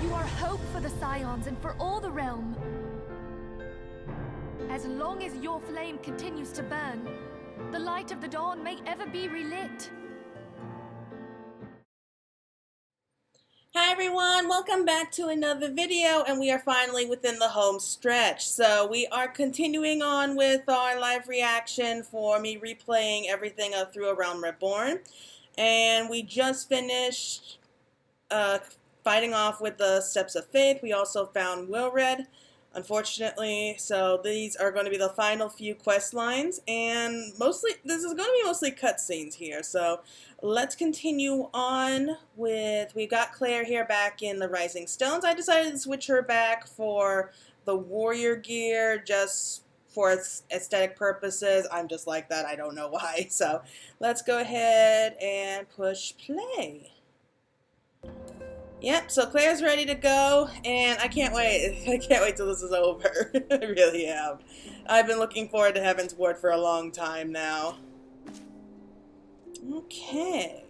You are hope for the Scions and for all the realm. As long as your flame continues to burn, the light of the dawn may ever be relit. Hi everyone, welcome back to another video, and we are finally within the home stretch. So we are continuing on with our live reaction for me replaying everything through A Realm Reborn. And we just finished fighting off with the Steps of Faith. We also found Wilred, unfortunately. So these are going to be the final few quest lines, and this is going to be mostly cutscenes here. So let's continue on with, we've got Claire here back in the Rising Stones. I decided to switch her back for the warrior gear just for aesthetic purposes. I'm just like that, I don't know why. So let's go ahead and push play. Yep, so Claire's ready to go, and I can't wait. I can't wait till this is over. I really am. I've been looking forward to Heaven's Ward for a long time now. Okay.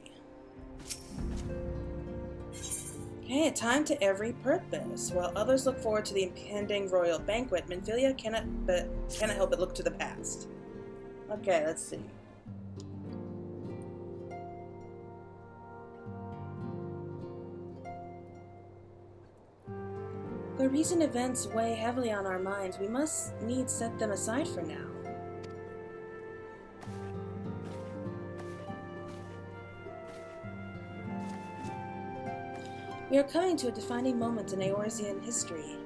Okay, time to every purpose. While others look forward to the impending royal banquet, Minfilia cannot help but look to the past. Okay, let's see. The recent events weigh heavily on our minds. We must needs set them aside for now. We are coming to a defining moment in Eorzean history.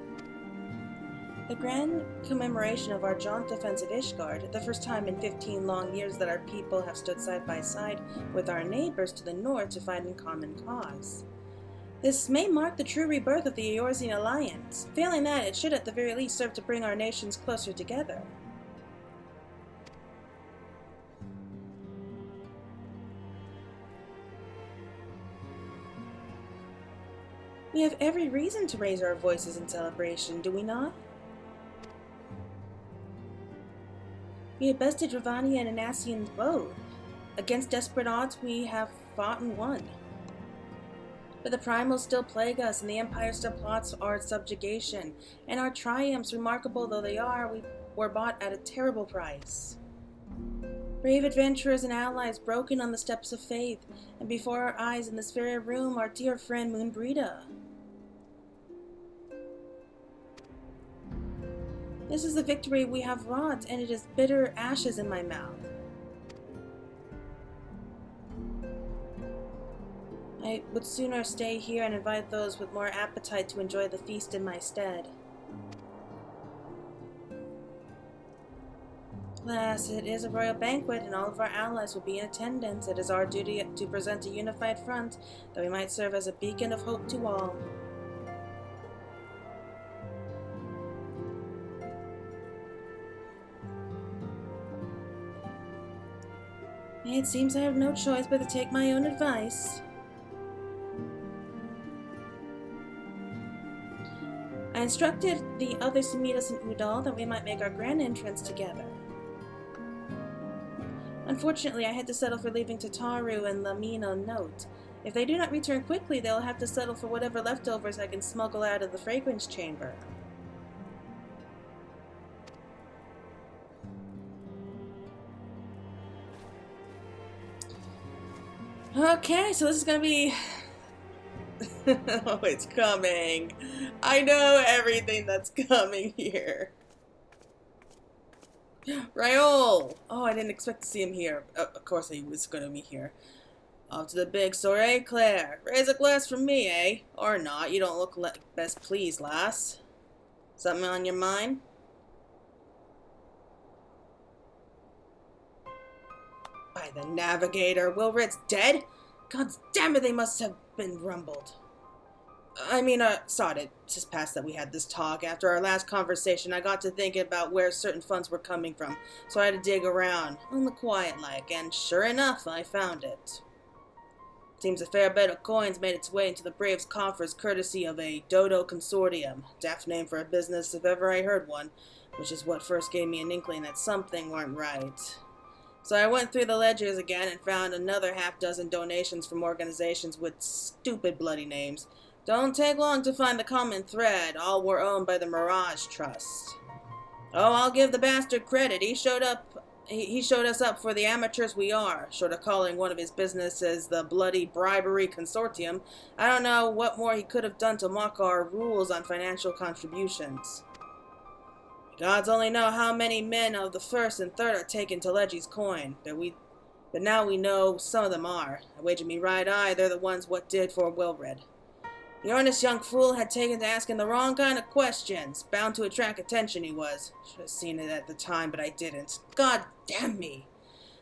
The grand commemoration of our jaunt defense of Ishgard, the first time in 15 long years that our people have stood side by side with our neighbors to the north to fight in common cause. This may mark the true rebirth of the Eorzean Alliance. Failing that, it should at the very least serve to bring our nations closer together. We have every reason to raise our voices in celebration, do we not? We have bested Ravania and Anassian's both. Against desperate odds, we have fought and won. But the primals still plague us, and the Empire still plots our subjugation, and our triumphs, remarkable though they are, were bought at a terrible price. Brave adventurers and allies broken on the steps of faith, and before our eyes in this very room, our dear friend Moonbrita. This is the victory we have wrought, and it is bitter ashes in my mouth. I would sooner stay here and invite those with more appetite to enjoy the feast in my stead. Alas, it is a royal banquet, and all of our allies will be in attendance. It is our duty to present a unified front, that we might serve as a beacon of hope to all. It seems I have no choice but to take my own advice. I instructed the others to meet us in Udal, that we might make our grand entrance together. Unfortunately, I had to settle for leaving Tataru and Lamina note. If they do not return quickly, they'll have to settle for whatever leftovers I can smuggle out of the fragrance chamber. Okay, so this is gonna be... Oh, it's coming. I know everything that's coming here. Raoul! Oh, I didn't expect to see him here. Of course he was going to be here. Off to the big soiree, Claire. Raise a glass for me, eh? Or not. You don't look best pleased, lass. Something on your mind? By the Navigator, Wilred's dead? God damn it, they must have been rumbled. Sod it. Just past that we had this talk. After our last conversation, I got to thinking about where certain funds were coming from, so I had to dig around, on the quiet like, and sure enough, I found it. Seems a fair bit of coins made its way into the Braves' coffers courtesy of a Dodo Consortium. Daft name for a business if ever I heard one, which is what first gave me an inkling that something weren't right. So I went through the ledgers again and found another half-dozen donations from organizations with stupid bloody names. Don't take long to find the common thread. All were owned by the Mirage Trust. Oh, I'll give the bastard credit. He showed us up for the amateurs we are, short of calling one of his businesses the Bloody Bribery Consortium. I don't know what more he could have done to mock our rules on financial contributions. Gods only know how many men of the first and third are taking Telegi's coin, but now we know some of them are. I wager me right eye they're the ones what did for Wilred. The earnest young fool had taken to asking the wrong kind of questions. Bound to attract attention he was. Should have seen it at the time, but I didn't. God damn me.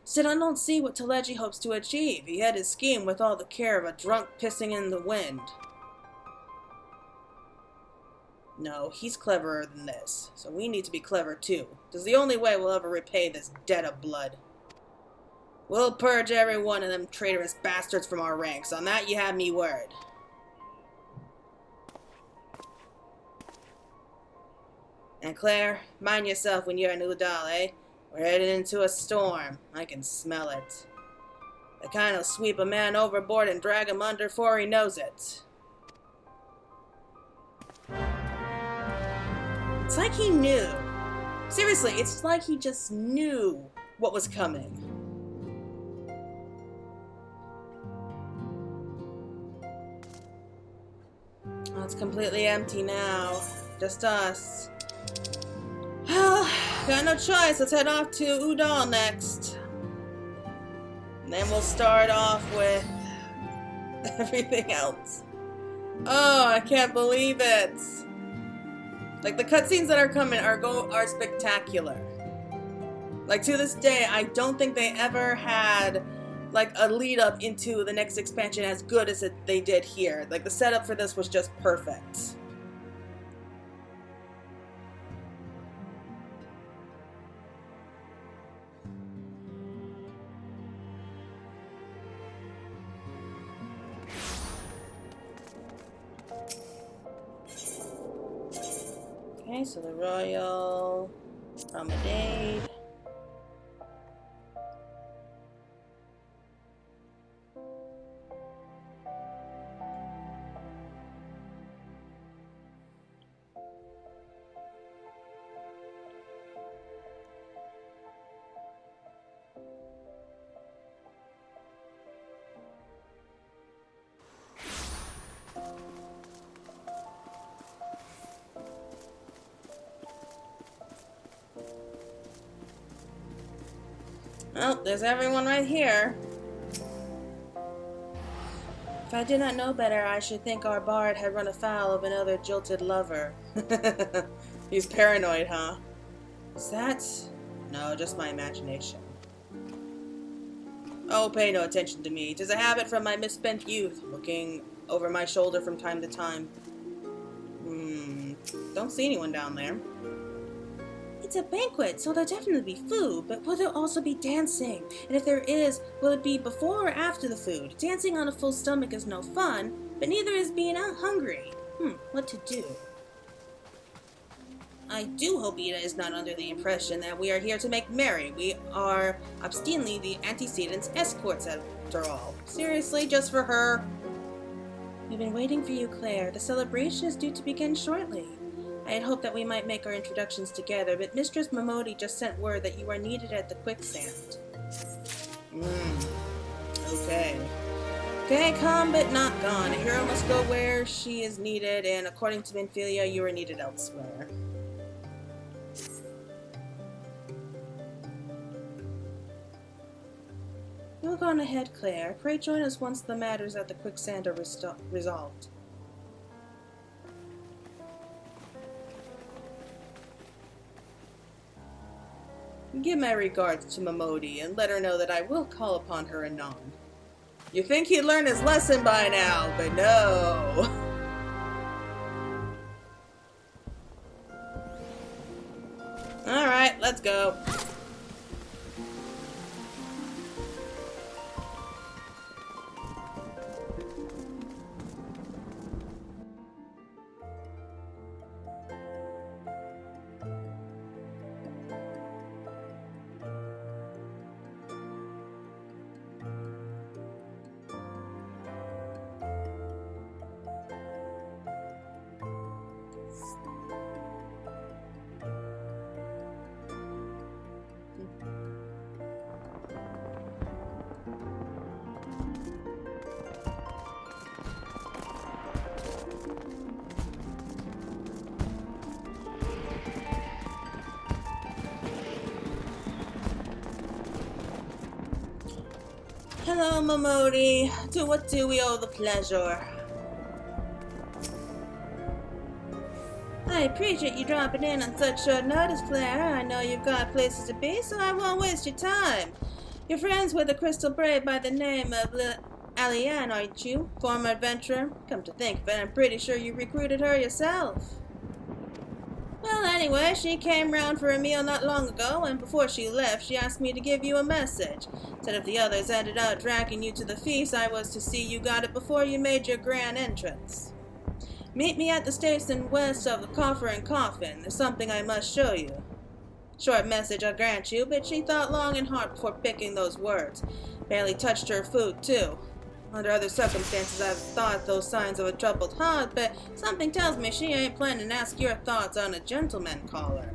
Still, I don't see what Telegi hopes to achieve. He had his scheme with all the care of a drunk pissing in the wind. No, he's cleverer than this. So we need to be clever too. It's the only way we'll ever repay this debt of blood. We'll purge every one of them traitorous bastards from our ranks. On that you have me word. And Claire, mind yourself when you're in Udal, eh? We're headed into a storm. I can smell it. The kind will sweep a man overboard and drag him under before he knows it. It's like he knew. Seriously, it's like he just knew what was coming. Oh, it's completely empty now. Just us. Well, got no choice. Let's head off to Udal next. And then we'll start off with everything else. Oh, I can't believe it. Like, the cutscenes that are coming are spectacular. Like, to this day, I don't think they ever had, like, a lead up into the next expansion as good as they did here. Like, the setup for this was just perfect. Okay, so the Royal Promenade. Well, there's everyone right here. If I did not know better, I should think our bard had run afoul of another jilted lover. He's paranoid, huh? Is that... No, just my imagination. Oh, pay no attention to me. 'Tis a habit from my misspent youth, looking over my shoulder from time to time. Don't see anyone down there. It's a banquet, so there'll definitely be food, but will there also be dancing? And if there is, will it be before or after the food? Dancing on a full stomach is no fun, but neither is being hungry. What to do? I do hope Ida is not under the impression that we are here to make merry. We are obstinately the antecedents escorts after all. Seriously, just for her? We've been waiting for you, Claire. The celebration is due to begin shortly. I had hoped that we might make our introductions together, but Mistress Momodi just sent word that you are needed at the quicksand. Okay. Okay, come but not gone. A hero must go where she is needed, and according to Minfilia, you are needed elsewhere. You'll go on ahead, Claire. Pray join us once the matters at the quicksand are resolved. Give my regards to Momodi and let her know that I will call upon her anon. You think he'd learn his lesson by now, but no. Alright, let's go. Hello, Momodi. To what do we owe the pleasure? I appreciate you dropping in on such short notice, Claire. I know you've got places to be, so I won't waste your time. You're friends with a crystal brave by the name of Aliane, aren't you? Former adventurer? Come to think of it, I'm pretty sure you recruited her yourself. Well, anyway, she came round for a meal not long ago, and before she left, she asked me to give you a message. Said if the others ended up dragging you to the feast, I was to see you got it before you made your grand entrance. Meet me at the station west of the Coffer and Coffin. There's something I must show you. Short message, I grant you, but she thought long and hard before picking those words. Barely touched her food, too. Under other circumstances, I've thought those signs of a troubled heart, but something tells me she ain't planning to ask your thoughts on a gentleman caller.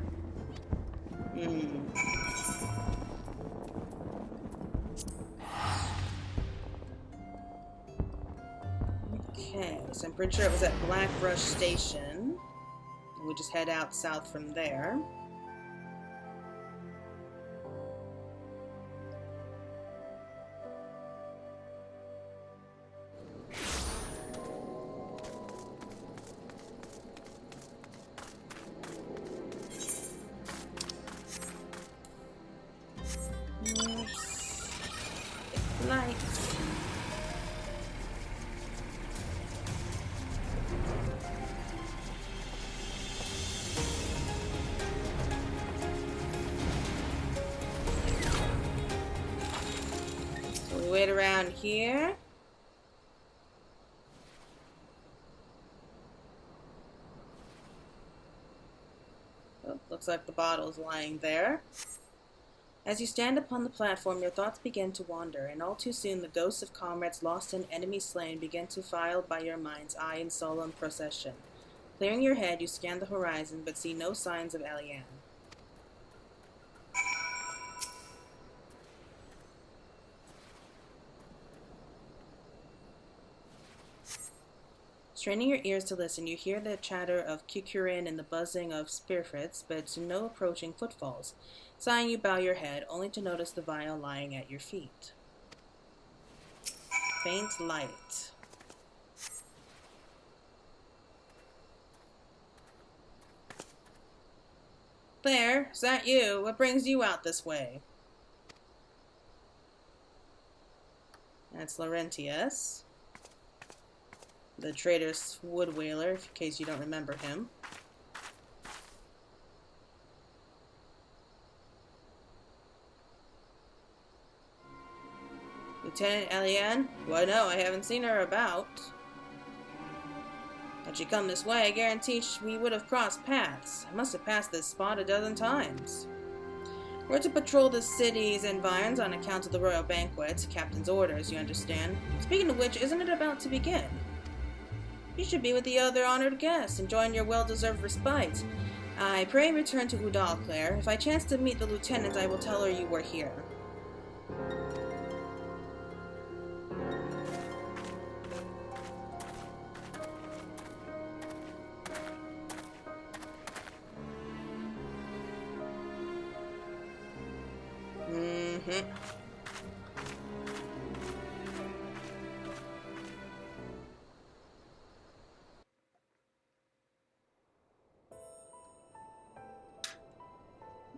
Okay, so I'm pretty sure it was at Blackbrush Station. We just head out south from there. Lights. So we wait around here. Oh, looks like the bottle's lying there. As you stand upon the platform, your thoughts begin to wander, and all too soon the ghosts of comrades lost and enemies slain begin to file by your mind's eye in solemn procession. Clearing your head, you scan the horizon, but see no signs of Aliane. Straining your ears to listen, you hear the chatter of Kikurin and the buzzing of spearfits, but no approaching footfalls. Sighing, you bow your head, only to notice the vial lying at your feet. Faint light. Claire, is that you? What brings you out this way? That's Laurentius, the traitor's wood whaler, in case you don't remember him. Lieutenant Aliane? Why no, I haven't seen her about. Had she come this way, I guarantee we would have crossed paths. I must have passed this spot a dozen times. We're to patrol the city's environs on account of the royal banquet. Captain's orders, you understand. Speaking of which, isn't it about to begin? You should be with the other honored guests, enjoying your well-deserved respite. I pray return to Udall, Claire. If I chance to meet the lieutenant, I will tell her you were here.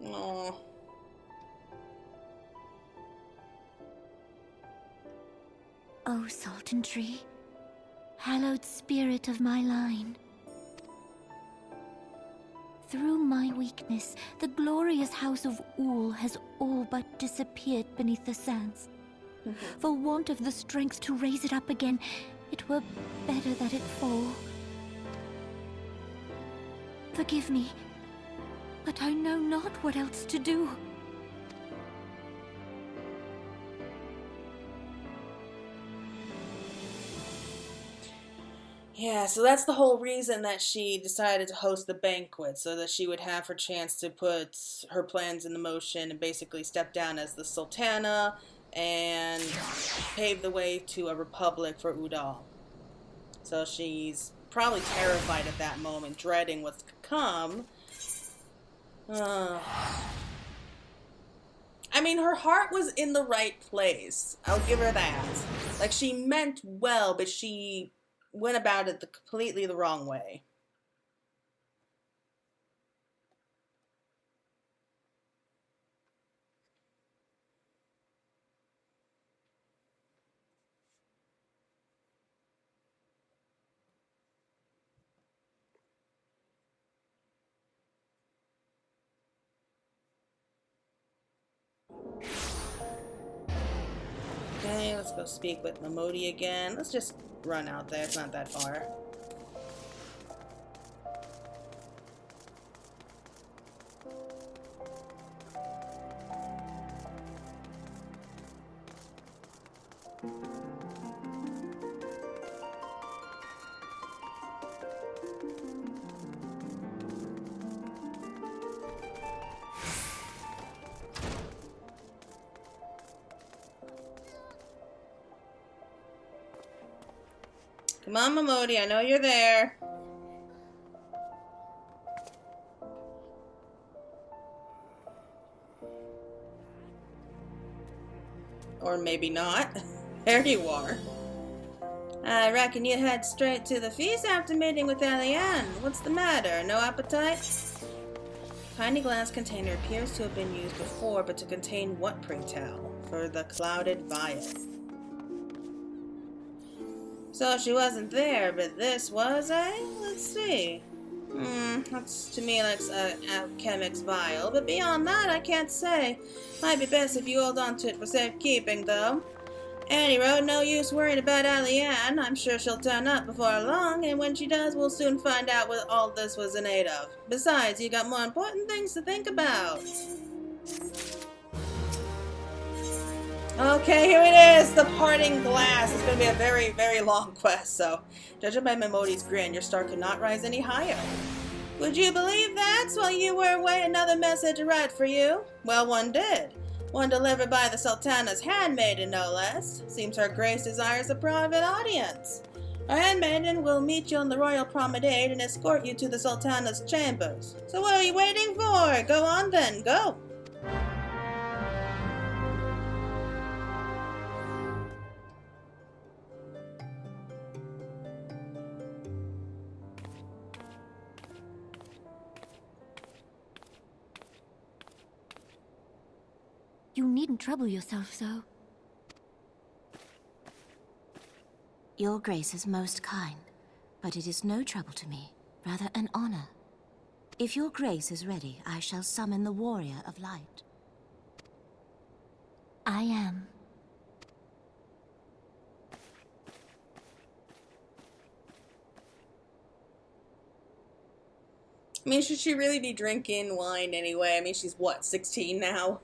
Aww. O Sultan Tree, hallowed spirit of my line. Through my weakness, the glorious house of Ul has all but disappeared beneath the sands. For want of the strength to raise it up again, it were better that it fall. Forgive me, but I know not what else to do. Yeah, so that's the whole reason that she decided to host the banquet, so that she would have her chance to put her plans into motion and basically step down as the Sultana and pave the way to a republic for Udall. So she's probably terrified at that moment, dreading what's to come. I I mean, her heart was in the right place. I'll give her that. Like, she meant well, but she went about it completely the wrong way. Okay, let's go speak with Momodi again. Let's just run out there. It's not that far. Come on, Momodi, I know you're there. Or maybe not. There you are. I reckon you head straight to the feast after meeting with Eliane. What's the matter? No appetite? Tiny glass container appears to have been used before, but to contain what, pray tell? For the clouded vial. So she wasn't there, but this was, eh? Let's see. Looks to me like an alchemic's vial, but beyond that, I can't say. Might be best if you hold on to it for safekeeping, though. Any road, no use worrying about Eliane. I'm sure she'll turn up before long, and when she does, we'll soon find out what all this was in aid of. Besides, you got more important things to think about. Okay, here it is, the parting glass. It's going to be a very, very long quest, so judging by Momodi's grin, your star could not rise any higher. Would you believe that? While you were away, another message arrived for you. Well, one did. One delivered by the Sultana's handmaiden, no less. Seems her grace desires a private audience. Our handmaiden will meet you on the royal promenade and escort you to the Sultana's chambers. So what are you waiting for? Go on then, go. You needn't trouble yourself so. Your grace is most kind, but it is no trouble to me, rather an honor. If your grace is ready, I shall summon the warrior of light. I am. I mean, should she really be drinking wine anyway? I mean, she's what, 16 now?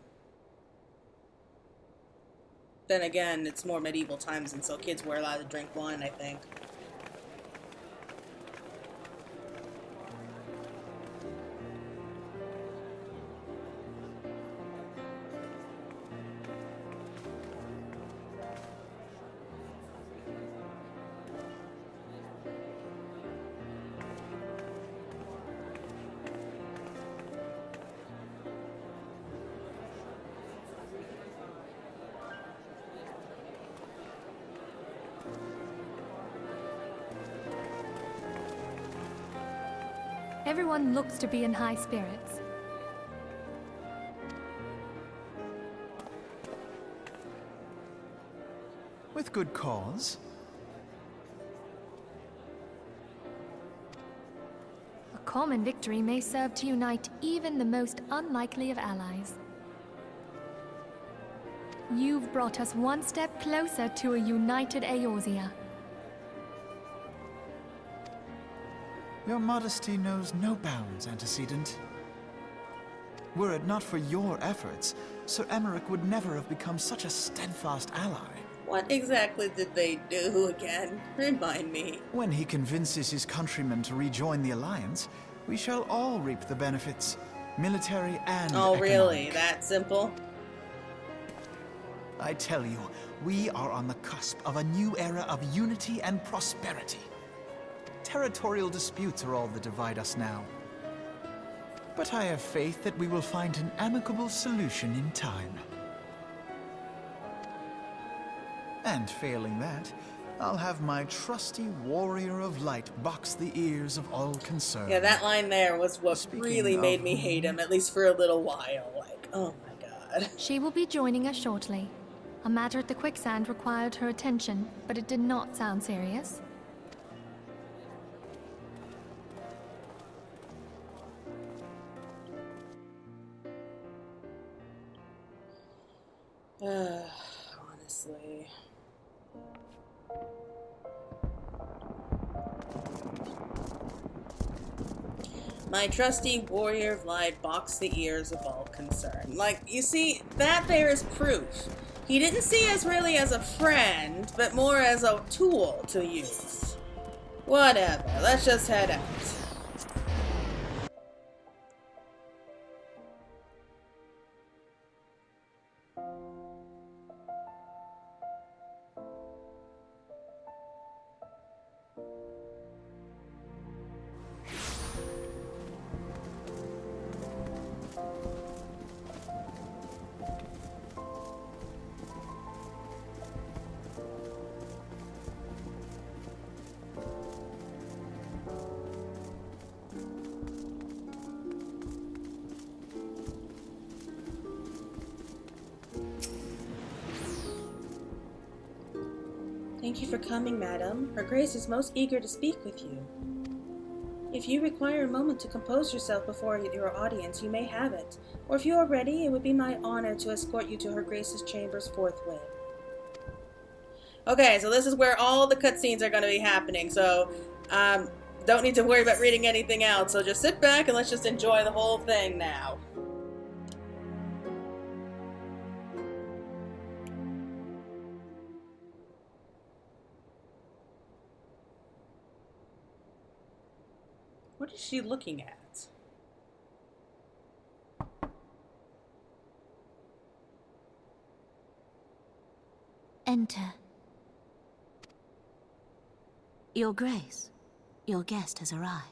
Then again, it's more medieval times, and so kids were allowed to drink wine, I think. Everyone looks to be in high spirits. With good cause. A common victory may serve to unite even the most unlikely of allies. You've brought us one step closer to a united Eorzea. Your modesty knows no bounds, Antecedent. Were it not for your efforts, Sir Emmerich would never have become such a steadfast ally. What exactly did they do again? Remind me. When he convinces his countrymen to rejoin the Alliance, we shall all reap the benefits, military and Oh, economic. really? That simple? I tell you, we are on the cusp of a new era of unity and prosperity. Territorial disputes are all that divide us now. But I have faith that we will find an amicable solution in time. And failing that, I'll have my trusty warrior of light box the ears of all concerned. Yeah, that line there was what Speaking really made of me hate him, at least for a little while. Like, oh my god. She will be joining us shortly. A matter at the quicksand required her attention, but it did not sound serious. Honestly. My trusty warrior of light boxed the ears of all concerned. Like, you see, that there is proof. He didn't see us really as a friend, but more as a tool to use. Whatever, let's just head out. Thank you for coming, madam. Her Grace is most eager to speak with you. If you require a moment to compose yourself before your audience, you may have it. Or if you are ready, it would be my honor to escort you to Her Grace's chambers forthwith. Okay, so this is where all the cutscenes are going to be happening, so don't need to worry about reading anything else. So just sit back and let's just enjoy the whole thing now. What is she looking at? Enter. Your Grace, your guest has arrived.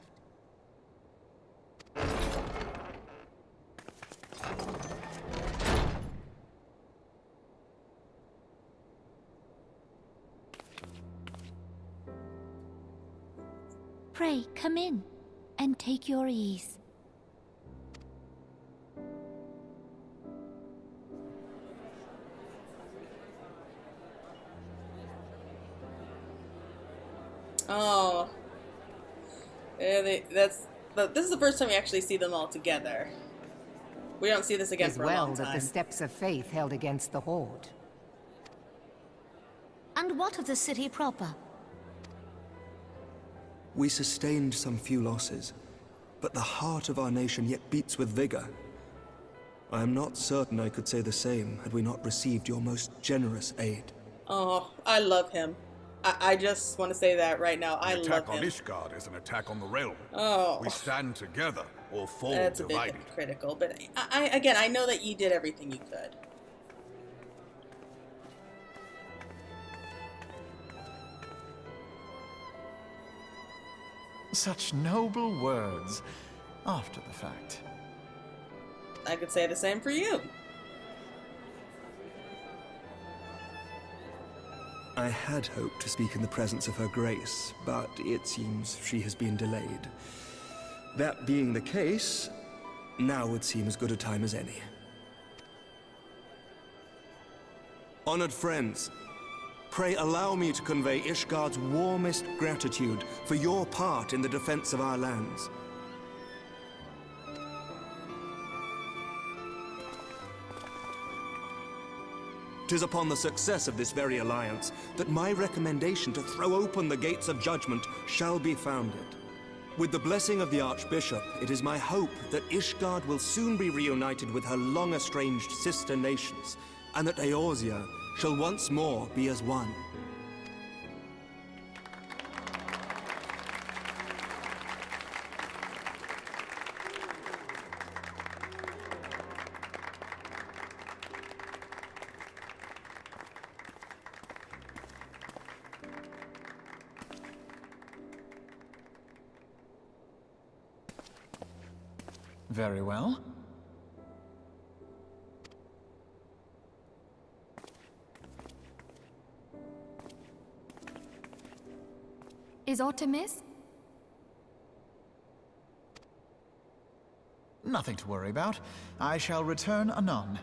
Pray, come in, and take your ease. Oh. Yeah, this is the first time we actually see them all together. We don't see this again As for a well long that time. the steps of faith held against the Horde. And what of the city proper? We sustained some few losses, but the heart of our nation yet beats with vigor. I am not certain I could say the same had we not received your most generous aid. Oh, I love him. I just want to say that right now. I love Attack on him. Ishgard is an attack on the realm. Oh. We stand together or fall That's a divided. bit critical, but again, I know that you did everything you could. Such noble words, after the fact. I could say the same for you. I had hoped to speak in the presence of Her Grace, but it seems she has been delayed. That being the case, now would seem as good a time as any. Honored friends, pray allow me to convey Ishgard's warmest gratitude for your part in the defense of our lands. 'Tis upon the success of this very alliance that my recommendation to throw open the gates of judgment shall be founded. With the blessing of the Archbishop, it is my hope that Ishgard will soon be reunited with her long-estranged sister nations, and that Eorzea shall once more be as one. Very well. Is aught amiss? Nothing to worry about. I shall return anon.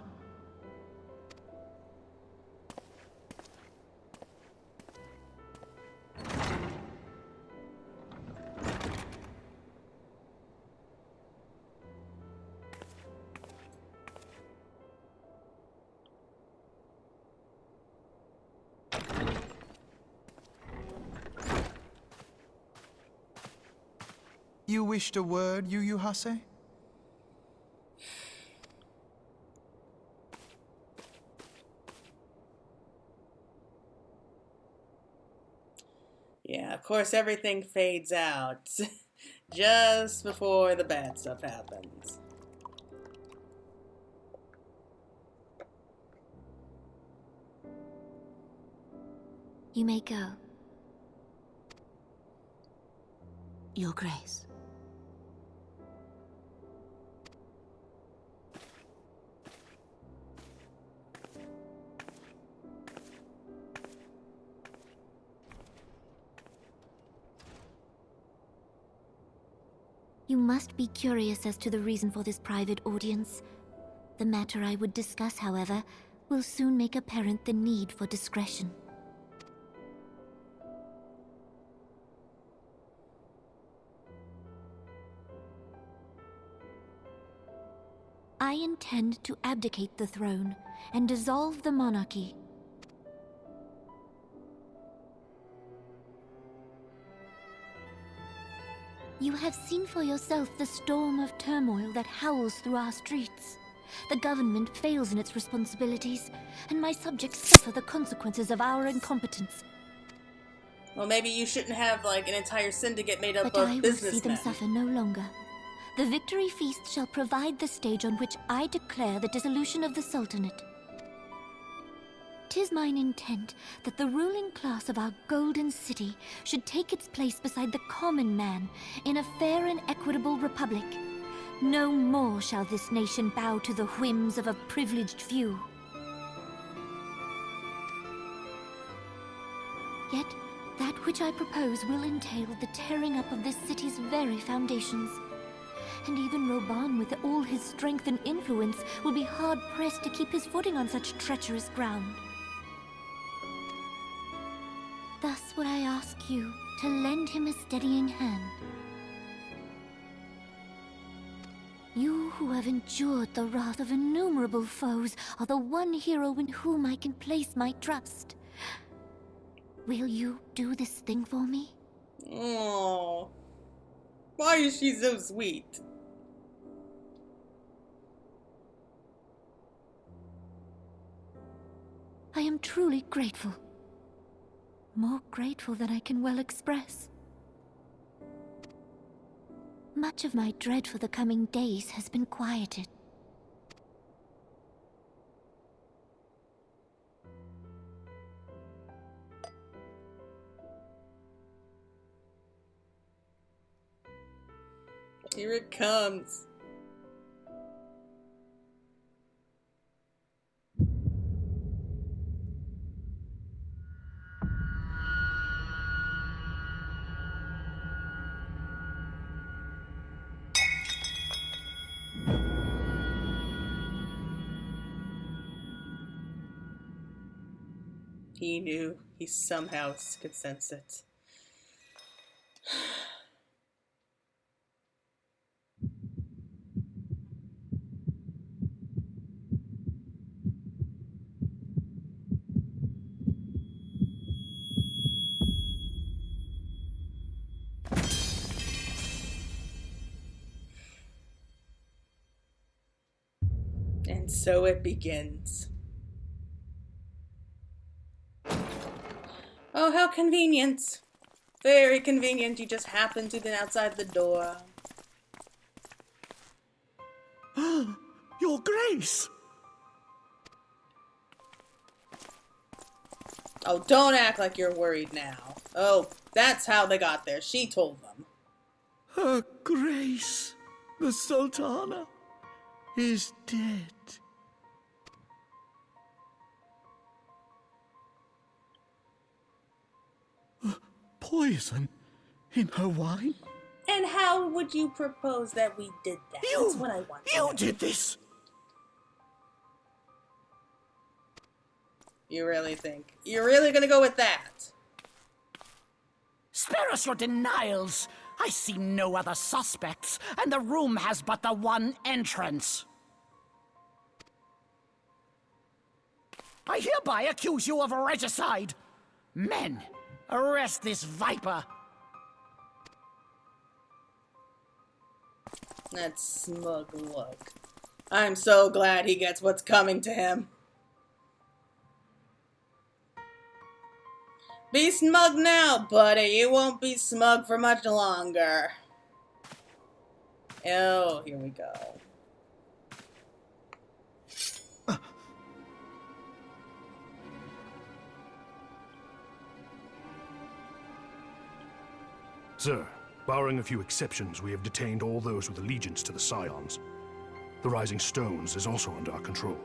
You wished a word, Yu Hase? Yeah, of course everything fades out just before the bad stuff happens. You may go. Your Grace. You must be curious as to the reason for this private audience. The matter I would discuss, however, will soon make apparent the need for discretion. I intend to abdicate the throne and dissolve the monarchy. You have seen for yourself the storm of turmoil that howls through our streets. The government fails in its responsibilities, and my subjects suffer the consequences of our incompetence. Well, maybe you shouldn't have, like, an entire syndicate made up But of I will businessmen. see them suffer no longer. The victory feast shall provide the stage on which I declare the dissolution of the Sultanate. 'Tis mine intent that the ruling class of our golden city should take its place beside the common man in a fair and equitable republic. No more shall this nation bow to the whims of a privileged few. Yet, that which I propose will entail the tearing up of this city's very foundations. And even Reborn, with all his strength and influence, will be hard-pressed to keep his footing on such treacherous ground. Thus would I ask you to lend him a steadying hand. You who have endured the wrath of innumerable foes are the one hero in whom I can place my trust. Will you do this thing for me? Oh, why is she so sweet? I am truly grateful. More grateful than I can well express. Much of my dread for the coming days has been quieted. Here it comes. He knew. He somehow could sense it. And so it begins. Oh, how convenient. Very convenient. You just happen to have been outside the door. Your Grace! Oh, don't act like you're worried now. Oh, that's how they got there. She told them. Her Grace, the Sultana, is dead. Poison In her wine? And how would you propose that we did that? That's what I want. You did this! You really think? You're really gonna go with that? Spare us your denials! I see no other suspects, and the room has but the one entrance. I hereby accuse you of regicide. Men, arrest this viper. That smug look. I'm so glad he gets what's coming to him. Be smug now, buddy. You won't be smug for much longer. Oh, here we go. Sir, barring a few exceptions, we have detained all those with allegiance to the Scions. The Rising Stones is also under our control.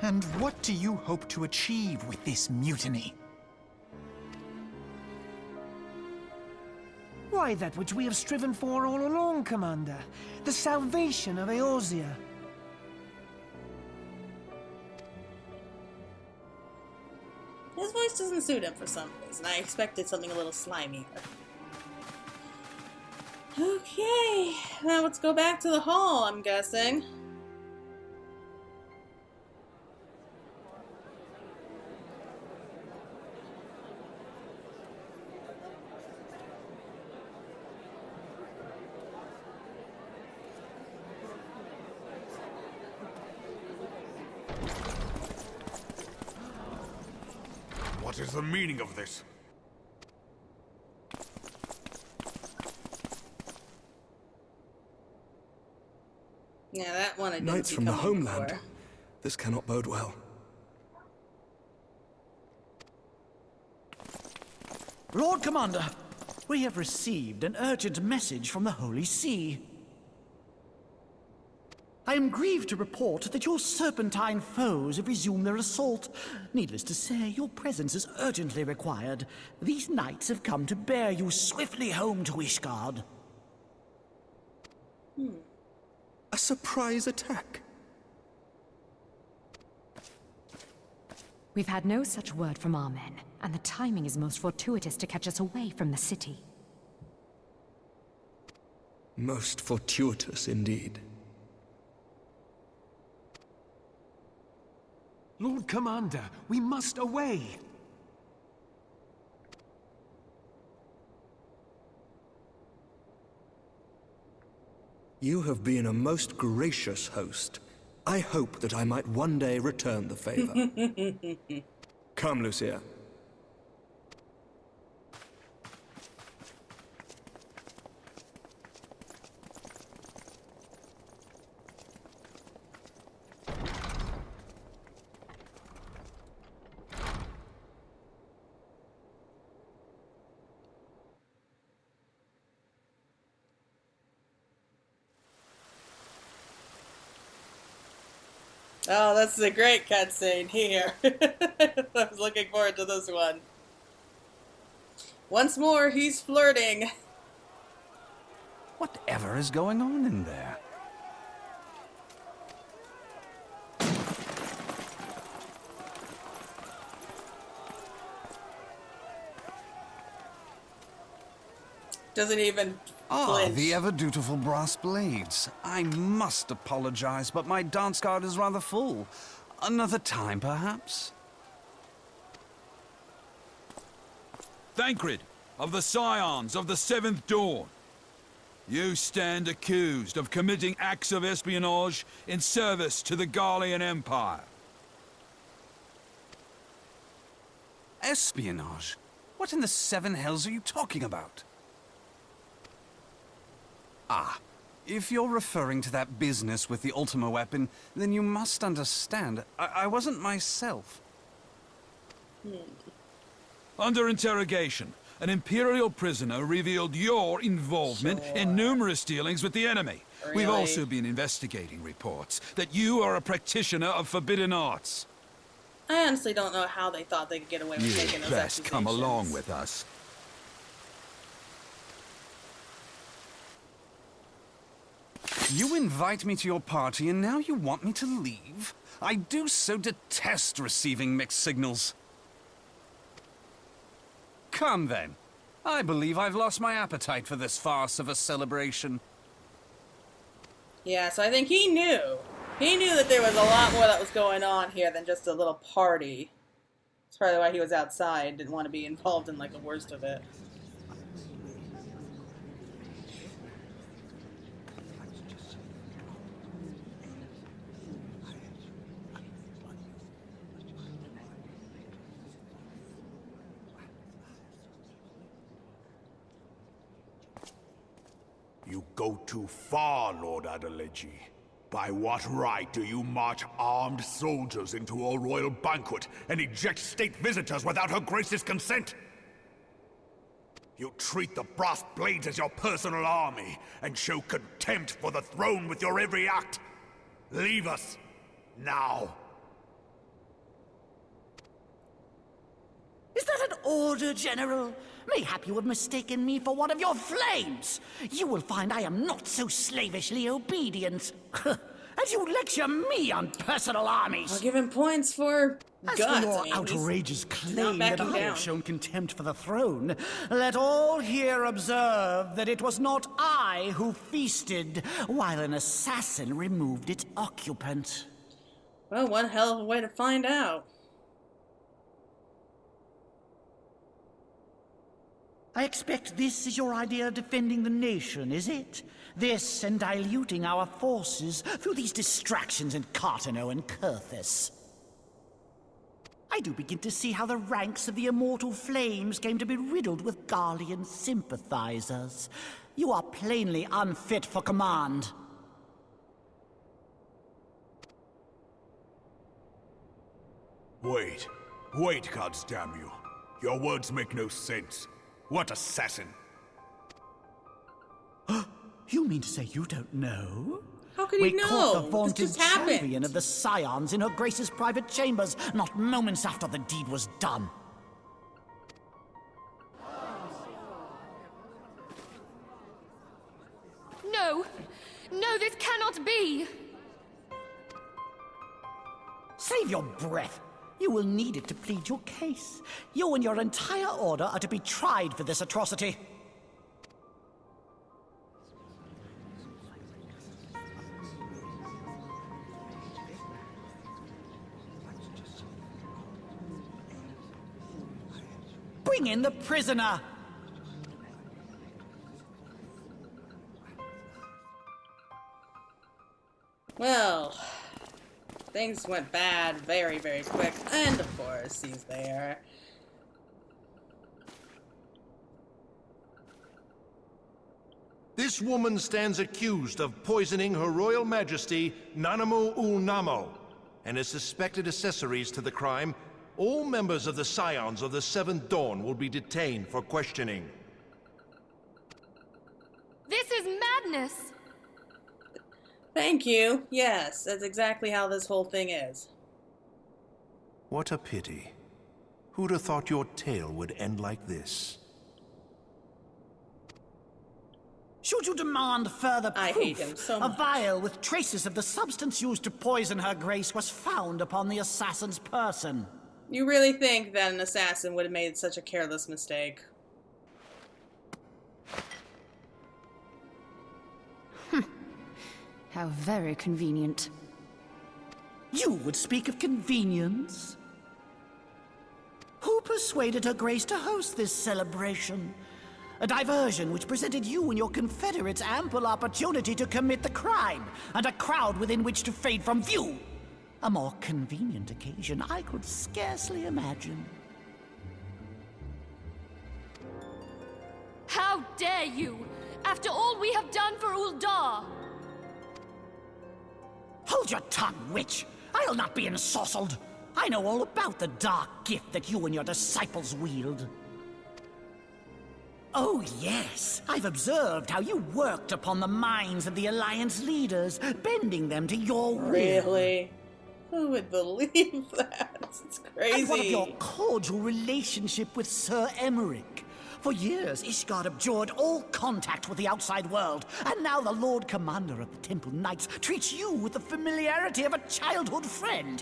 And what do you hope to achieve with this mutiny? Why, that which we have striven for all along, Commander. The salvation of Eorzea. His voice doesn't suit him for some reason. I expected something a little slimier. Okay, now let's go back to the hall, I'm guessing. What is the meaning of this? Yeah, that one I didn't Knights see from the coming homeland. for. This cannot bode well. Lord Commander, we have received an urgent message from the Holy See. I am grieved to report that your serpentine foes have resumed their assault. Needless to say, your presence is urgently required. These knights have come to bear you swiftly home to Ishgard. A surprise attack? We've had no such word from our men, and the timing is most fortuitous to catch us away from the city. Most fortuitous indeed. Lord Commander, we must away. You have been a most gracious host. I hope that I might one day return the favor. Come, Lucia. Oh, that's a great cutscene here. I was looking forward to this one. Once more, he's flirting. Whatever is going on in there? Doesn't even Ah, flinch. the ever-dutiful brass blades. I must apologize, but my dance card is rather full. Another time, perhaps? Thancred, of the Scions of the Seventh Dawn. You stand accused of committing acts of espionage in service to the Garlean Empire. Espionage? What in the seven hells are you talking about? Ah, if you're referring to that business with the Ultima weapon, then you must understand, I wasn't myself. Under interrogation, an Imperial prisoner revealed your involvement in numerous dealings with the enemy. Really? We've also been investigating reports that you are a practitioner of forbidden arts. I honestly don't know how they thought they could get away with making You'd those best come accusations. along with us. You invite me to your party and now you want me to leave? I do so detest receiving mixed signals. Come then. I believe I've lost my appetite for this farce of a celebration. Yeah, so I think he knew. He knew that there was a lot more that was going on here than just a little party. That's probably why he was outside, didn't want to be involved in, like, the worst of it. You go too far, Lord Adeleji. By what right do you march armed soldiers into a royal banquet and eject state visitors without Her Grace's consent? You treat the brass blades as your personal army and show contempt for the throne with your every act. Leave us, now. Is that an order, General? Mayhap you have mistaken me for one of your flames. You will find I am not so slavishly obedient. As you lecture me on personal armies. I'll give him points for guts. As for your I mean, outrageous not claim that backing I down. have shown contempt for the throne, let all here observe that it was not I who feasted while an assassin removed its occupant. Well, one hell of a way to find out. I expect this is your idea of defending the nation, is it? This and diluting our forces through these distractions in Cartano and Kurthis. I do begin to see how the ranks of the Immortal Flames came to be riddled with Garlean sympathizers. You are plainly unfit for command. Wait, goddamn you. Your words make no sense. What assassin? You mean to say you don't know? How could we he know? caught the This vaunted just happened. champion of the Scions in Her Grace's private chambers, not moments after the deed was done. No! No, this cannot be! Save your breath. You will need it to plead your case. You and your entire order are to be tried for this atrocity. Bring in the prisoner! Well, things went bad very, very quick. And of course, he's there. This woman stands accused of poisoning Her Royal Majesty Nanamu Namo and is suspected accessories to the crime. All members of the Scions of the Seventh Dawn will be detained for questioning. This is madness! Thank you. Yes, that's exactly how this whole thing is. What a pity. Who'd have thought your tale would end like this? Should you demand further proof, I hate him so much. a vial with traces of the substance used to poison Her Grace was found upon the assassin's person. You really think that an assassin would have made such a careless mistake? How very convenient. You would speak of convenience? Who persuaded Her Grace to host this celebration? A diversion which presented you and your confederates ample opportunity to commit the crime, and a crowd within which to fade from view. A more convenient occasion I could scarcely imagine. How dare you! After all we have done for Uldar! Hold your tongue, witch! I'll not be ensorcelled! I know all about the dark gift that you and your disciples wield. Oh, yes. I've observed how you worked upon the minds of the Alliance leaders, bending them to your will. Really? Who would believe that? It's crazy. And what of your cordial relationship with Sir Emmerich? For years, Ishgard abjured all contact with the outside world, and now the Lord Commander of the Temple Knights treats you with the familiarity of a childhood friend.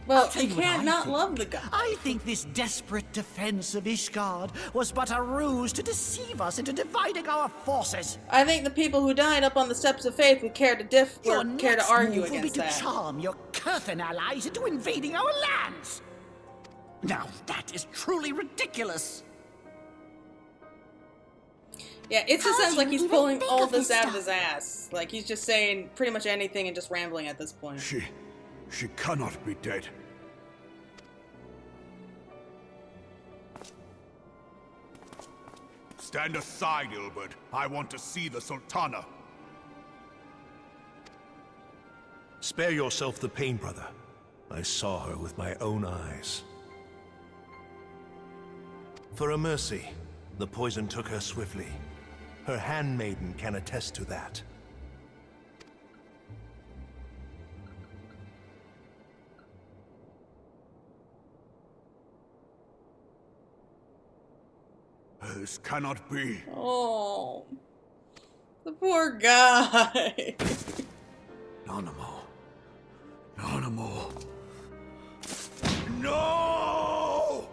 Well, you can't not love the guy. I think this desperate defense of Ishgard was but a ruse to deceive us into dividing our forces. I think the people who died up on the steps of faith would care to care to argue against that. Your next move will be to charm your Kurthan allies into invading our lands. Now that is truly ridiculous. Yeah, it just sounds like he's pulling all this out of his ass. Like he's just saying pretty much anything and just rambling at this point. She cannot be dead. Stand aside, Ilbert. I want to see the Sultana. Spare yourself the pain, brother. I saw her with my own eyes. For a mercy, the poison took her swiftly. Her handmaiden can attest to that. This cannot be. Oh, the poor guy. Nanamo. Nanamo. No!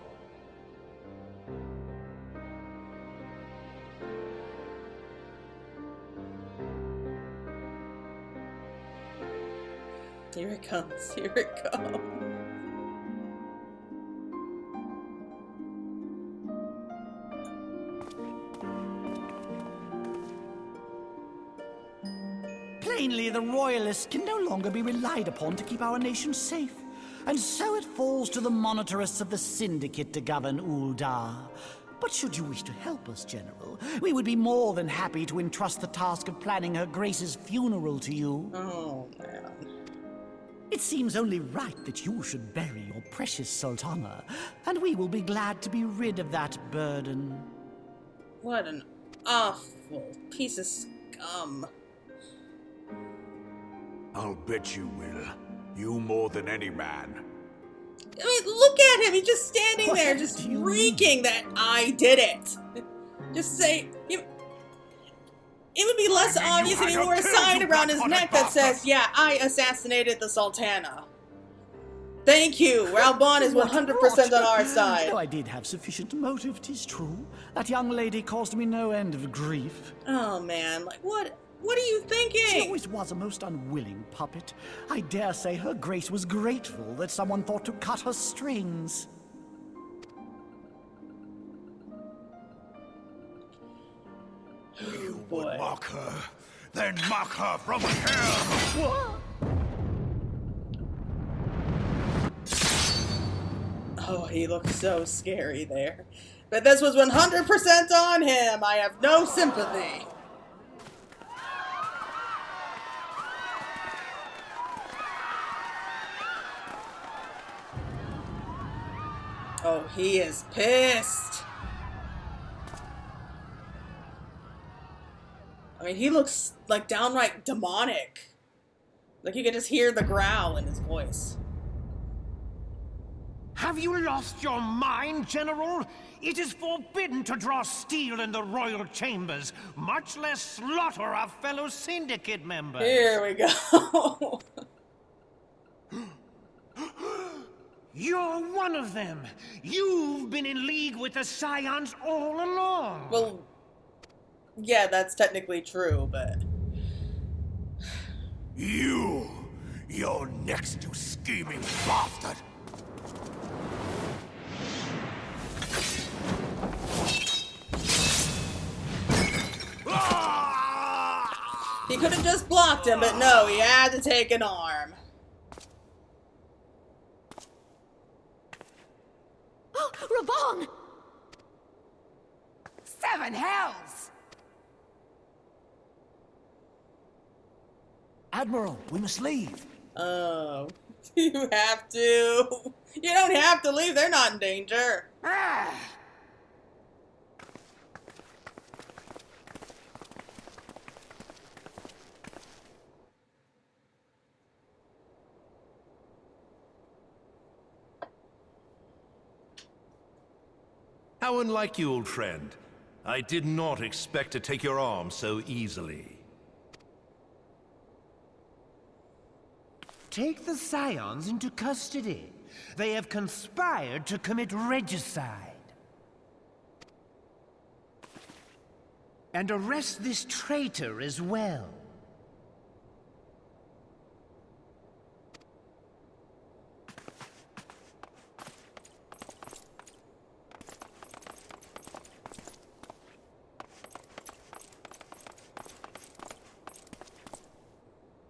Here it comes. Here it comes. Plainly, the Royalists can no longer be relied upon to keep our nation safe. And so it falls to the monitorists of the Syndicate to govern Uldar. But should you wish to help us, General, we would be more than happy to entrust the task of planning Her Grace's funeral to you. Oh, man. It seems only right that you should bury your precious Sultana, and we will be glad to be rid of that burden. What an awful piece of scum. I'll bet you will. You more than any man. I mean, look at him. He's just standing there, just reeking that I did it. Just say... It would be less obvious if he wore a sign around his neck that says, yeah, I assassinated the Sultana. Thank you. Raubon is 100% on our side. Though I did have sufficient motive, 'tis true. That young lady caused me no end of grief. Oh, man. Like, what are you thinking? She always was a most unwilling puppet. I dare say Her Grace was grateful that someone thought to cut her strings. You would mock her, then mock her from hell! What? Oh, he looks so scary there. But this was 100% on him. I have no sympathy. Oh, he is pissed. I mean, he looks like downright demonic. Like you could just hear the growl in his voice. Have you lost your mind, General? It is forbidden to draw steel in the royal chambers, much less slaughter our fellow syndicate members. Here we go. You're one of them. You've been in league with the Scions all along. Well, yeah, that's technically true, but... You're next, you scheming bastard! He could have just blocked him, but no, he had to take an arm. Oh, Reborn! 7 hells! Admiral, we must leave. Oh, you have to. You don't have to leave. They're not in danger. How unlike you, old friend. I did not expect to take your arm so easily. Take the Scions into custody. They have conspired to commit regicide. And arrest this traitor as well.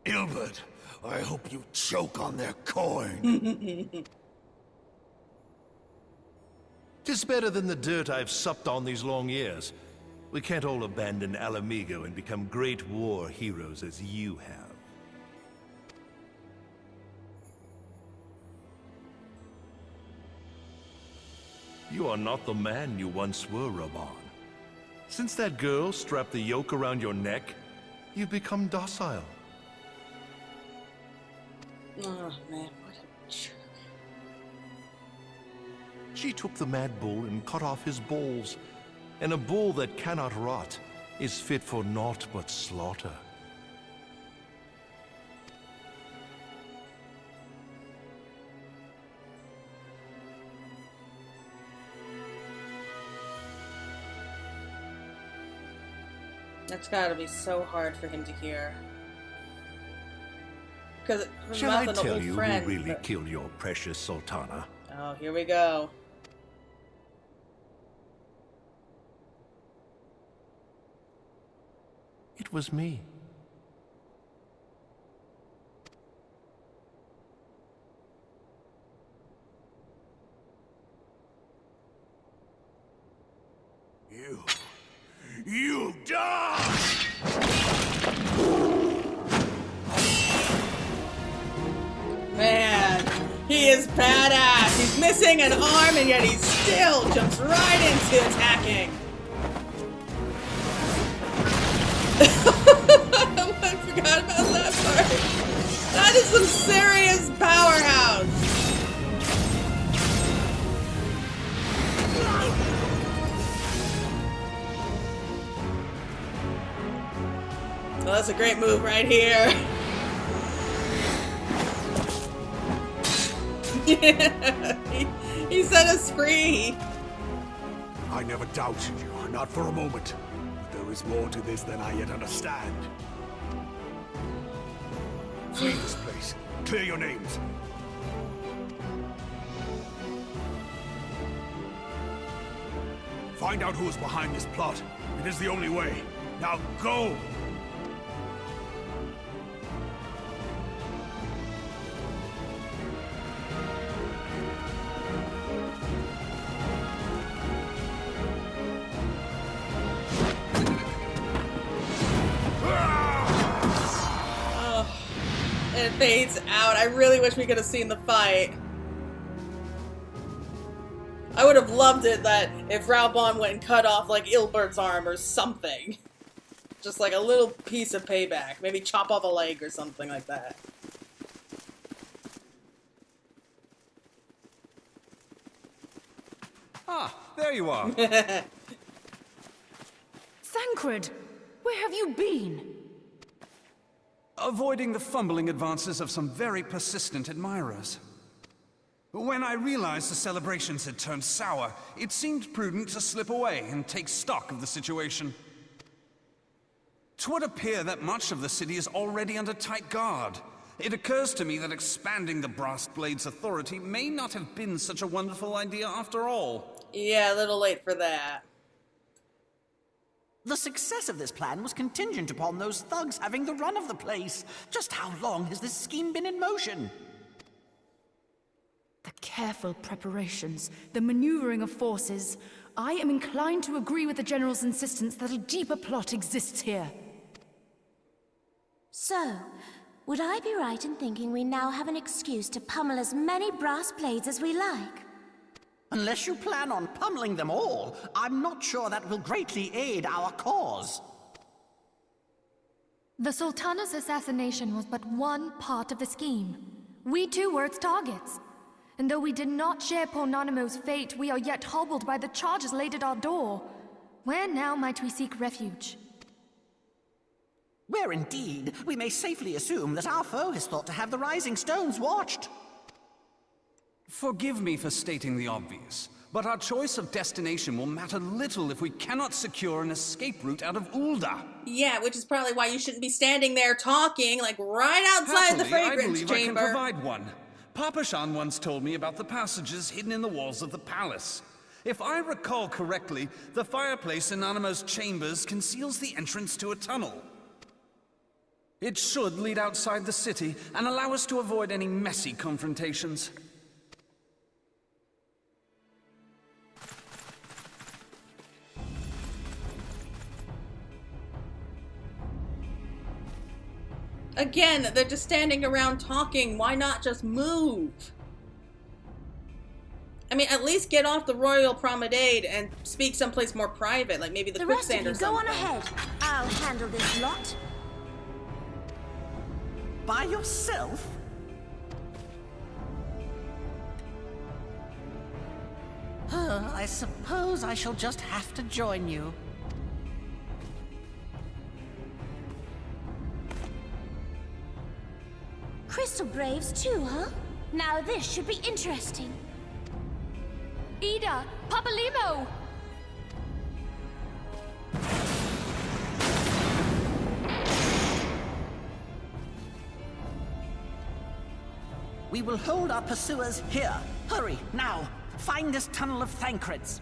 Ilbert, I hope you choke on their coin. 'Tis better than the dirt I've supped on these long years. We can't all abandon Alamigo and become great war heroes as you have. You are not the man you once were, Reborn. Since that girl strapped the yoke around your neck, you've become docile. Oh, man, what a jerk. She took the mad bull and cut off his balls, and a bull that cannot rot is fit for naught but slaughter. That's gotta be so hard for him to hear. Because Shall I tell you who really killed your precious Sultana? Oh, here we go. It was me. You die! Man, he is badass. He's missing an arm and yet he still jumps right into attacking. I forgot about that part. That is some serious powerhouse. Well, that's a great move right here. He set us free. I never doubted you, not for a moment. But there is more to this than I yet understand. Flee this place. Clear your names. Find out who is behind this plot. It is the only way. Now go! It fades out. I really wish we could have seen the fight. I would have loved it that if Reborn went and cut off like Ilbert's arm or something. Just like a little piece of payback. Maybe chop off a leg or something like that. Ah, there you are. Thancred, where have you been? Avoiding the fumbling advances of some very persistent admirers. When I realized the celebrations had turned sour, it seemed prudent to slip away and take stock of the situation. 'Twould appear that much of the city is already under tight guard. It occurs to me that expanding the Brass Blade's authority may not have been such a wonderful idea after all. Yeah, a little late for that. The success of this plan was contingent upon those thugs having the run of the place. Just how long has this scheme been in motion? The careful preparations, the maneuvering of forces. I am inclined to agree with the General's insistence that a deeper plot exists here. So, Would I be right in thinking we now have an excuse to pummel as many brass blades as we like? Unless you plan on pummeling them all, I'm not sure that will greatly aid our cause. The Sultana's assassination was but one part of the scheme. We too were its targets. And though we did not share poor Nanamo's fate, we are yet hobbled by the charges laid at our door. Where now might we seek refuge? Where indeed, we may safely assume that our foe has thought to have the Rising Stones watched. Forgive me for stating the obvious, but our choice of destination will matter little if we cannot secure an escape route out of Ulda. Yeah, which is probably why you shouldn't be standing there talking, like right outside the fragrance I believe chamber. I can provide one. Papa Shan once told me about the passages hidden in the walls of the palace. If I recall correctly, the fireplace in Nanamo's chambers conceals the entrance to a tunnel. It should lead outside the city and allow us to avoid any messy confrontations. Again, they're just standing around talking. Why not just move? I mean, at least get off the Royal Promenade and speak someplace more private, like maybe the quicksand or something. Go on ahead. I'll handle this lot. By yourself? I suppose I shall just have to join you. Crystal Braves too, huh? Now this should be interesting. Ida! Papa Limo! We will hold our pursuers here. Hurry, now! Find this tunnel of Thancreds.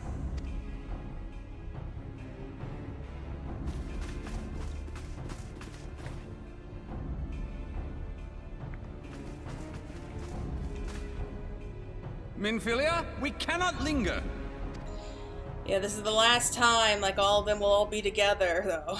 Minfilia, we cannot linger. Yeah, this is the last time, like, all of them will all be together, though.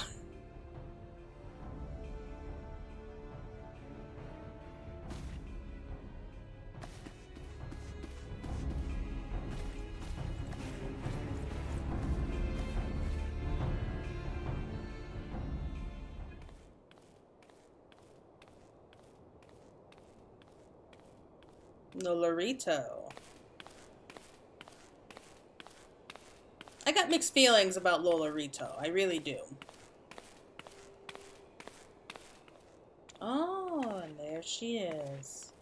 Lolorito. I got mixed feelings about Lolorito. I really do. Oh, and there she is.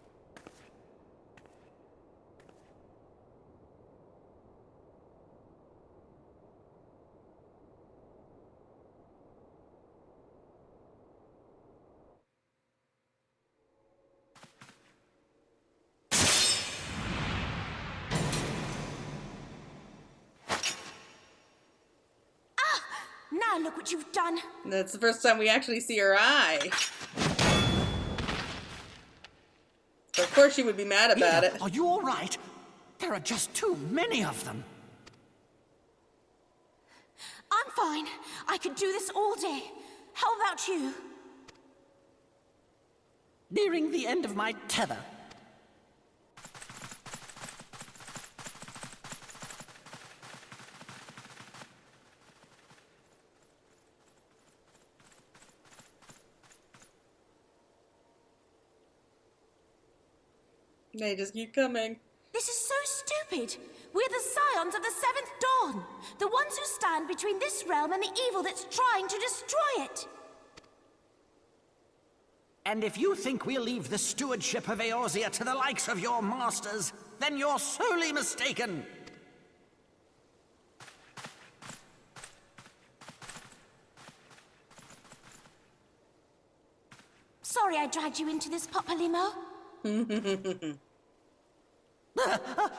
Now look what you've done. That's the first time we actually see her eye. So of course she would be mad about it. Are you all right? There are just too many of them. I'm fine. I could do this all day. How about you? Nearing the end of my tether. They just keep coming. This is so stupid. We're the scions of the Seventh Dawn. The ones who stand between this realm and the evil that's trying to destroy it. And if you think we'll leave the stewardship of Eorzea to the likes of your masters, then you're sorely mistaken. Sorry I dragged you into this, Papa Limo.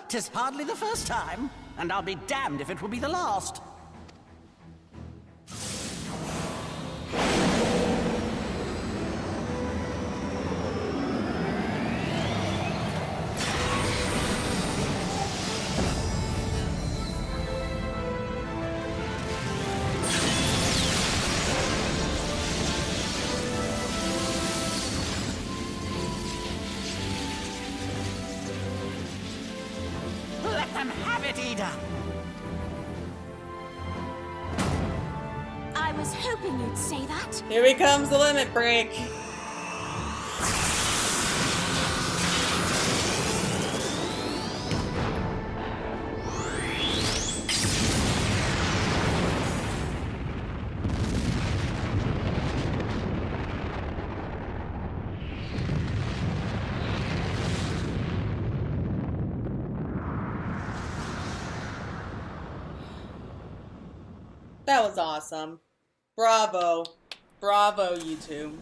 'Tis hardly the first time, and I'll be damned if it will be the last. can have it, Ida. I was hoping you'd say that. Here he comes, the limit break. That was awesome. Bravo. Bravo, you two.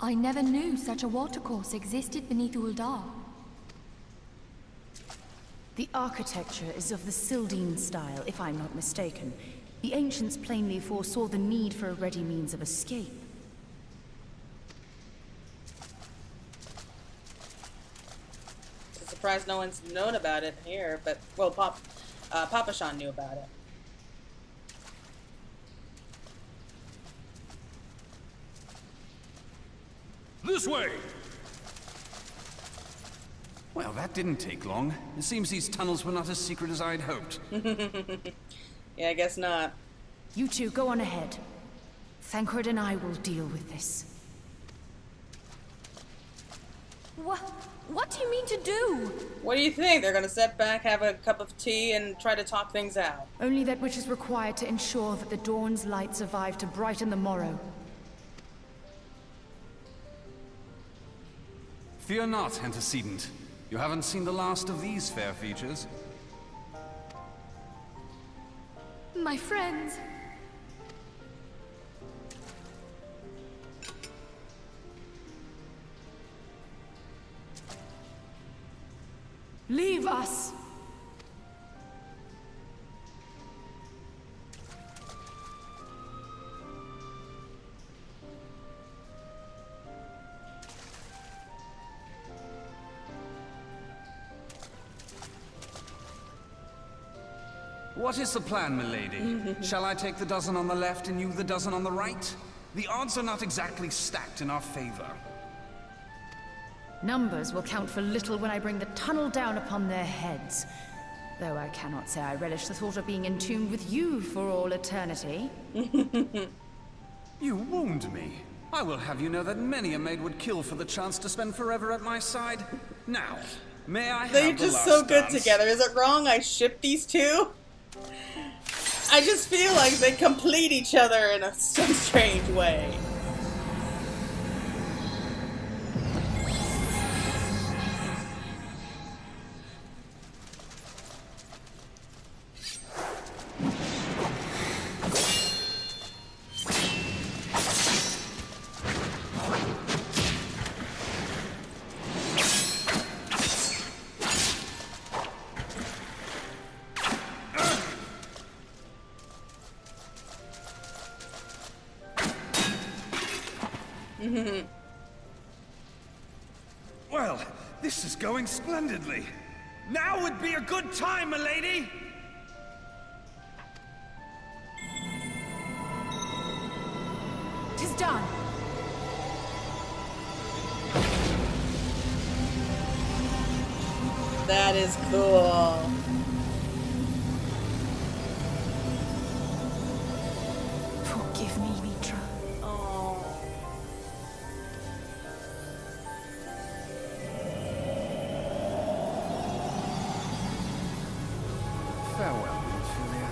I never knew such a watercourse existed beneath Uldar. The architecture is of the Sildine style, if I'm not mistaken. The ancients plainly foresaw the need for a ready means of escape. It's a surprise no one's known about it here, but, well, Papa Sean knew about it. This way! Well, that didn't take long. It seems these tunnels were not as secret as I'd hoped. Yeah, I guess not. You two go on ahead. Thancred and I will deal with this. What do you mean to do? What do you think? They're gonna sit back, have a cup of tea, and try to talk things out. Only that which is required to ensure that the dawn's light survive to brighten the morrow. Fear not, antecedent. You haven't seen the last of these fair features. My friends. Leave us! What is the plan, milady? Shall I take the dozen on the left and you the dozen on the right? The odds are not exactly stacked in our favor. Numbers will count for little when I bring the tunnel down upon their heads. Though I cannot say I relish the thought of being entombed with you for all eternity. You wound me. I will have you know that many a maid would kill for the chance to spend forever at my side. Now, may I have They're the just last so good dance? together. Is it wrong I ship these two? I just feel like they complete each other in some strange way. Well, this is going splendidly. Now would be a good time, milady! Tis done. That is cool. Forgive me, Mitra. Oh. Farewell, Ophelia.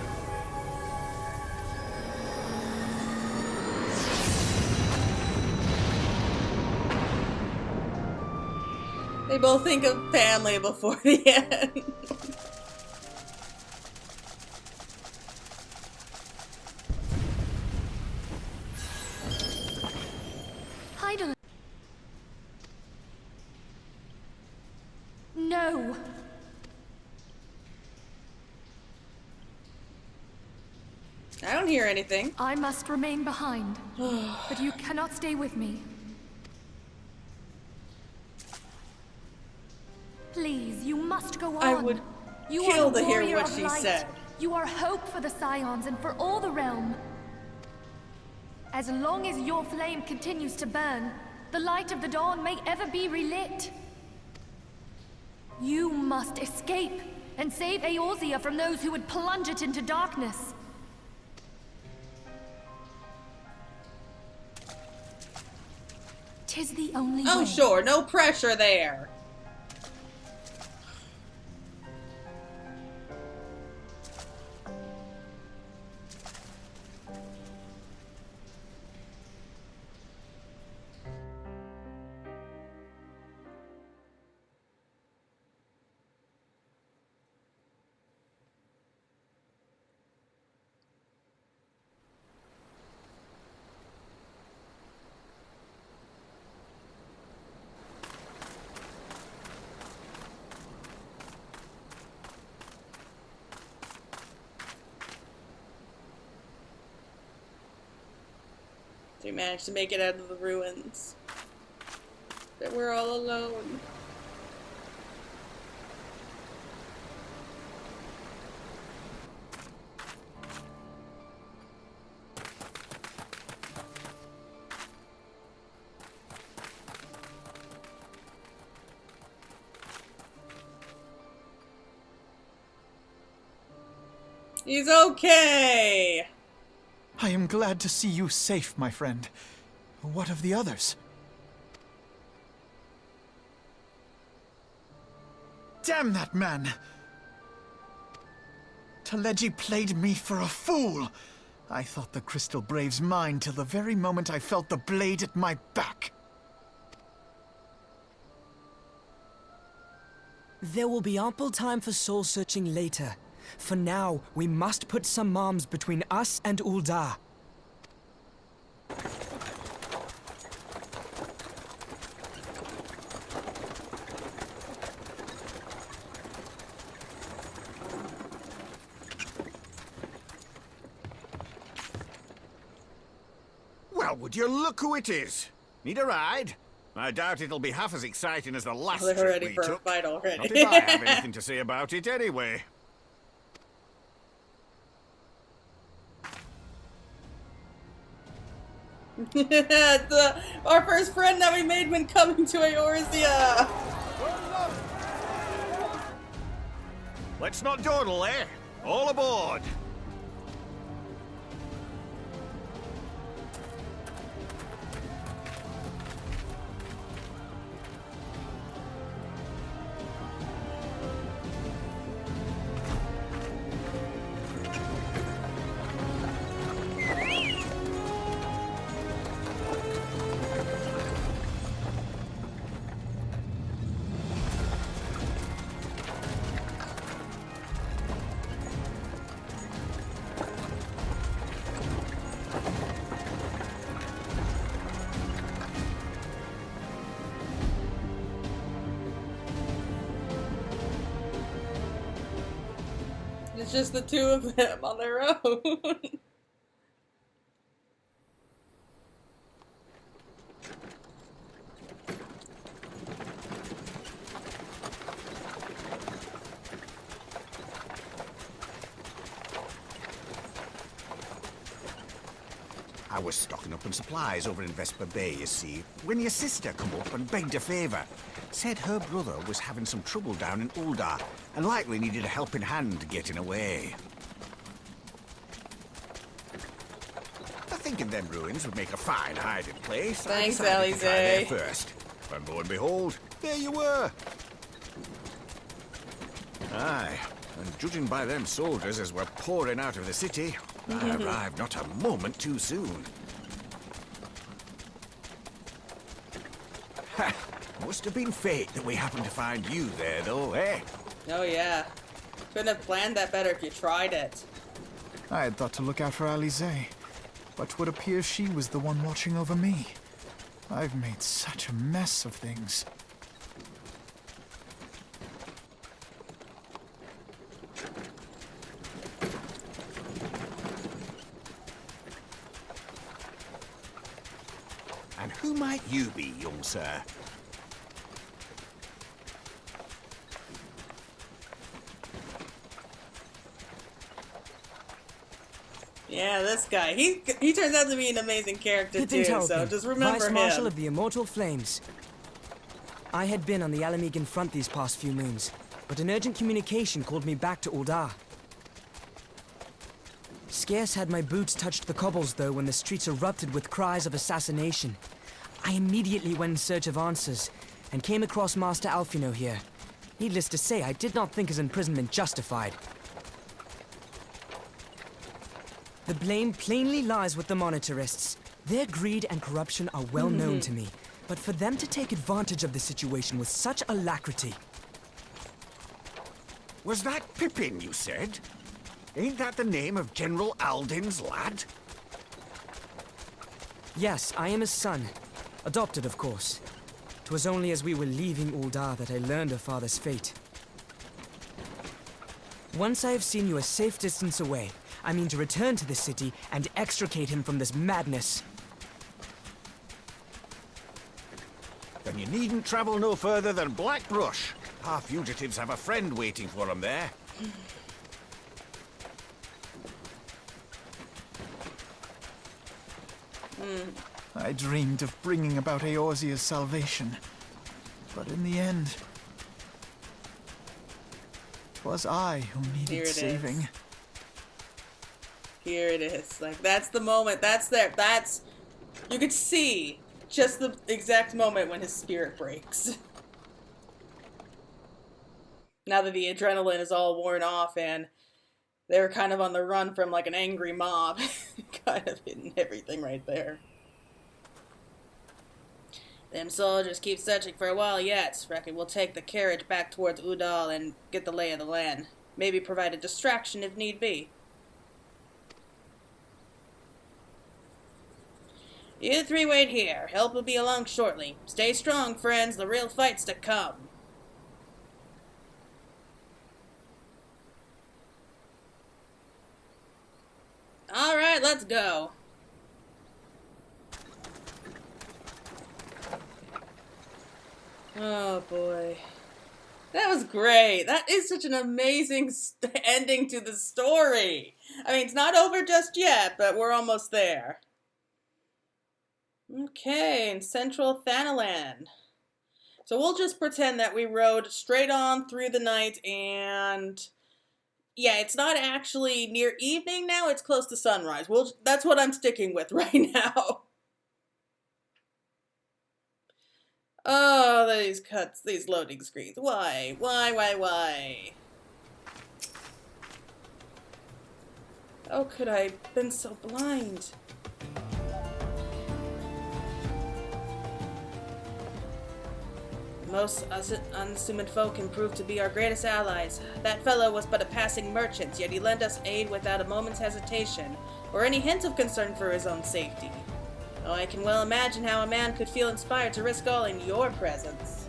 They both think of family before the end. Hydaelyn. No. I don't hear anything. I must remain behind. But you cannot stay with me. Please, you must go on. I would You kill are the to hear warrior what of she light. said. You are hope for the Scions and for all the realm. As long as your flame continues to burn, the light of the dawn may ever be relit. You must escape and save Eorzea from those who would plunge it into darkness. Tis the only way. Oh, sure. No pressure there. We managed to make it out of the ruins. But we're all alone. He's okay! I am glad to see you safe, my friend. What of the others? Damn that man! Teleji played me for a fool! I thought the Crystal Brave's mine till the very moment I felt the blade at my back. There will be ample time for soul-searching later. For now, we must put some arms between us and Ul'dah. Well, would you look who it is? Need a ride? I doubt it'll be half as exciting as the last They're trip ready we for took. a fight already. Not if I have anything to say about it anyway. Our first friend that we made when coming to Eorzea. Let's not dawdle, eh? All aboard! It's just the two of them on their own. I was stocking up on supplies over in Vesper Bay, you see, when your sister come up and begged a favour. Said her brother was having some trouble down in Ul'dah, and likely needed a helping hand getting away. I thinking them ruins would make a fine hiding place. Thanks, I decided to try there Alize. first. And lo and behold, there you were. Aye, and judging by them soldiers as were pouring out of the city, I arrived not a moment too soon. Ha! Must have been fate that we happened to find you there, though, eh? Oh yeah. Couldn't have planned that better if you tried it. I had thought to look out for Alize, but would appear she was the one watching over me. I've made such a mess of things. And who might you be, young sir? Yeah, this guy. He turns out to be an amazing character Pippin too, Terrapin, so just remember Vice Marshal him. of the Immortal Flames. I had been on the Alamegan front these past few moons, but an urgent communication called me back to Uldar. Scarce had my boots touched the cobbles, though, when the streets erupted with cries of assassination. I immediately went in search of answers, and came across Master Alphino here. Needless to say, I did not think his imprisonment justified. The blame plainly lies with the Monetarists. Their greed and corruption are well known to me, but for them to take advantage of the situation with such alacrity... Was that Pippin, you said? Ain't that the name of General Alden's lad? Yes, I am his son. Adopted, of course. 'Twas only as we were leaving Uldar that I learned of father's fate. Once I have seen you a safe distance away, I mean to return to the city and extricate him from this madness. Then you needn't travel no further than Blackbrush. Our fugitives have a friend waiting for them there. I dreamed of bringing about Eorzea's salvation, but in the end, 'twas I who needed saving. Here it is. Like, that's the moment. That's there. That's... You could see just the exact moment when his spirit breaks. Now that the adrenaline is all worn off and they were kind of on the run from, like, an angry mob. Kind of hitting everything right there. Them soldiers keep searching for a while yet. Reckon we'll take the carriage back towards Udal and get the lay of the land. Maybe provide a distraction if need be. You three wait here. Help will be along shortly. Stay strong, friends. The real fight's to come. Alright, let's go. Oh boy. That was great. That is such an amazing ending to the story. I mean, it's not over just yet, but we're almost there. Okay, in Central Thanalan. So we'll just pretend that we rode straight on through the night and... Yeah, it's not actually near evening now, it's close to sunrise. That's what I'm sticking with right now. Oh, these cuts, these loading screens. Why? How could I have been so blind? Most unassuming folk can prove to be our greatest allies. That fellow was but a passing merchant, yet he lent us aid without a moment's hesitation, or any hint of concern for his own safety. Oh, I can well imagine how a man could feel inspired to risk all in your presence.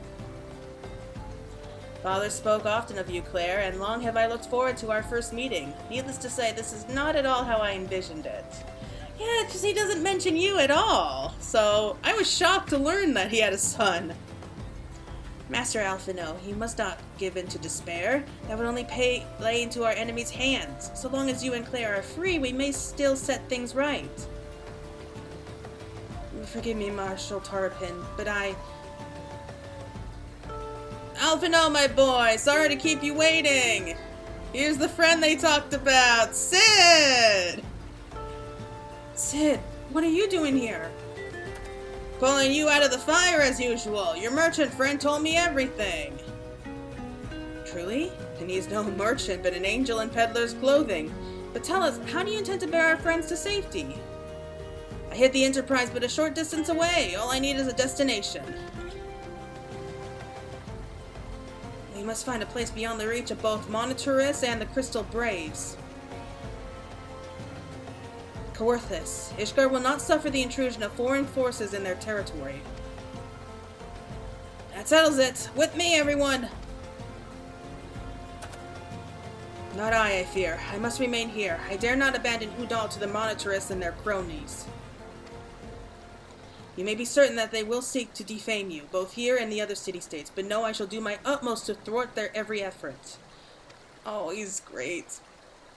Father spoke often of you, Claire, and long have I looked forward to our first meeting. Needless to say, this is not at all how I envisioned it. Yeah, it's just he doesn't mention you at all. So, I was shocked to learn that he had a son. Master Alphino, you must not give in to despair. That would only lay into our enemy's hands. So long as you and Claire are free, we may still set things right. Forgive me, Marshal Terrapin, but Alphino, my boy! Sorry to keep you waiting! Here's the friend they talked about, Sid! Sid, what are you doing here? Pulling you out of the fire as usual. Your merchant friend told me everything. Truly? And he's no merchant, but an angel in peddler's clothing. But tell us, how do you intend to bear our friends to safety? I hid the Enterprise but a short distance away. All I need is a destination. We must find a place beyond the reach of both Monetarists and the Crystal Braves. Kaworthis, Ishgard will not suffer the intrusion of foreign forces in their territory. That settles it. With me, everyone! Not I fear. I must remain here. I dare not abandon Udal to the Monetarists and their cronies. You may be certain that they will seek to defame you, both here and the other city-states, but know I shall do my utmost to thwart their every effort. Oh, he's great.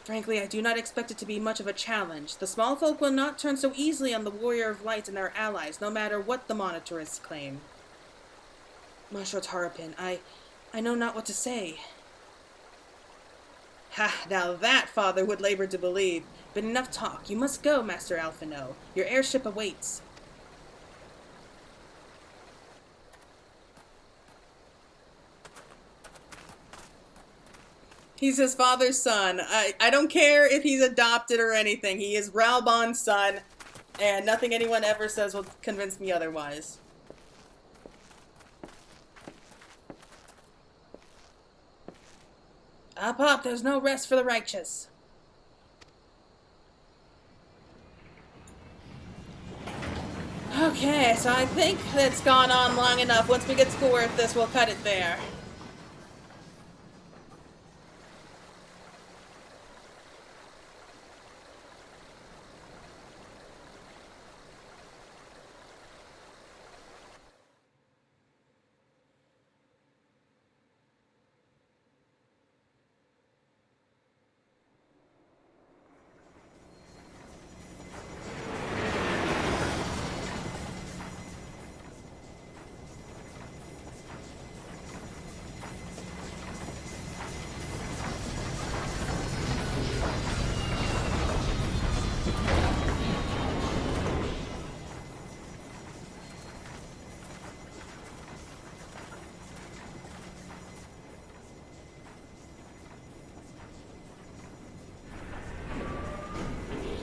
Frankly, I do not expect it to be much of a challenge. The small folk will not turn so easily on the Warrior of Light and their allies, no matter what the Monitorists claim. Marshal Tarapin, I know not what to say. Ha, now that father would labor to believe. But enough talk. You must go, Master Alphino. Your airship awaits. He's his father's son. I don't care if he's adopted or anything. He is Raubon's son, and nothing anyone ever says will convince me otherwise. Up, up, there's no rest for the righteous. Okay, so I think it's gone on long enough. Once we get score with this, we'll cut it there.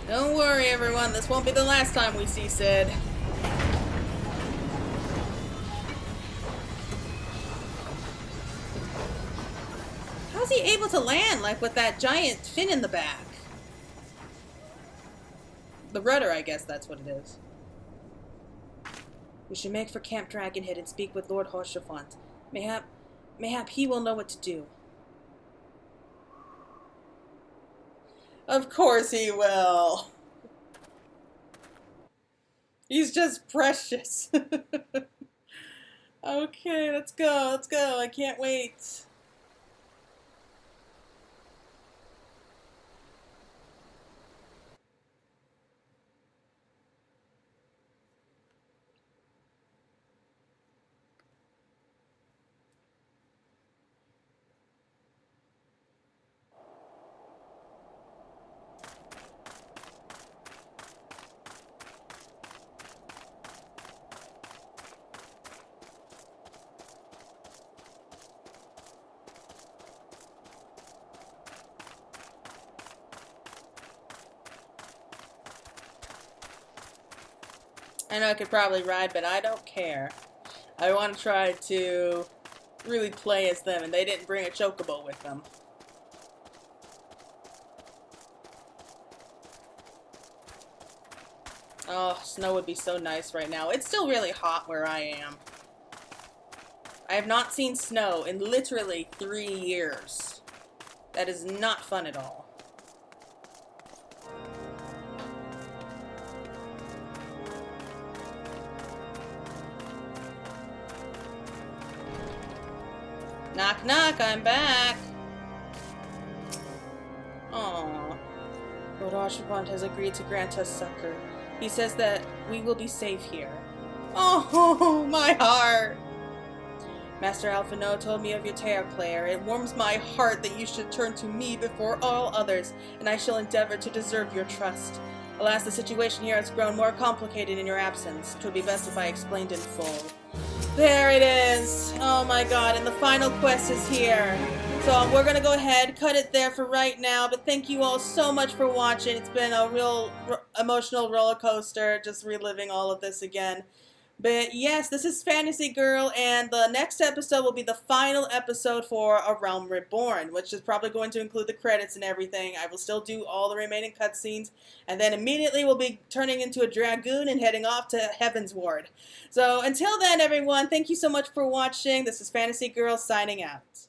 Don't worry, everyone. This won't be the last time we see Sid. How's he able to land, like, with that giant fin in the back? The rudder, I guess that's what it is. We should make for Camp Dragonhead and speak with Lord Hoshafont. Mayhap he will know what to do. Of course he will. He's just precious. Okay, let's go. Let's go. I can't wait. I know I could probably ride, but I don't care. I want to try to really play as them, and they didn't bring a chocobo with them. Oh, snow would be so nice right now. It's still really hot where I am. I have not seen snow in literally 3 years. That is not fun at all. Knock, knock, I'm back. Aww. Lord Archibald has agreed to grant us succor. He says that we will be safe here. Oh, my heart. Master Alphino told me of your tale, Claire. It warms my heart that you should turn to me before all others, and I shall endeavor to deserve your trust. Alas, the situation here has grown more complicated in your absence. 'Twould be best if I explained in full. There it is. Oh my god, and the final quest is here. So we're gonna go ahead, cut it there for right now, but thank you all so much for watching. It's been a real emotional roller coaster, just reliving all of this again. But yes, this is Fantasy Girl, and the next episode will be the final episode for A Realm Reborn, which is probably going to include the credits and everything. I will still do all the remaining cutscenes, and then immediately we'll be turning into a dragoon and heading off to Heaven's Ward. So until then, everyone, thank you so much for watching. This is Fantasy Girl signing out.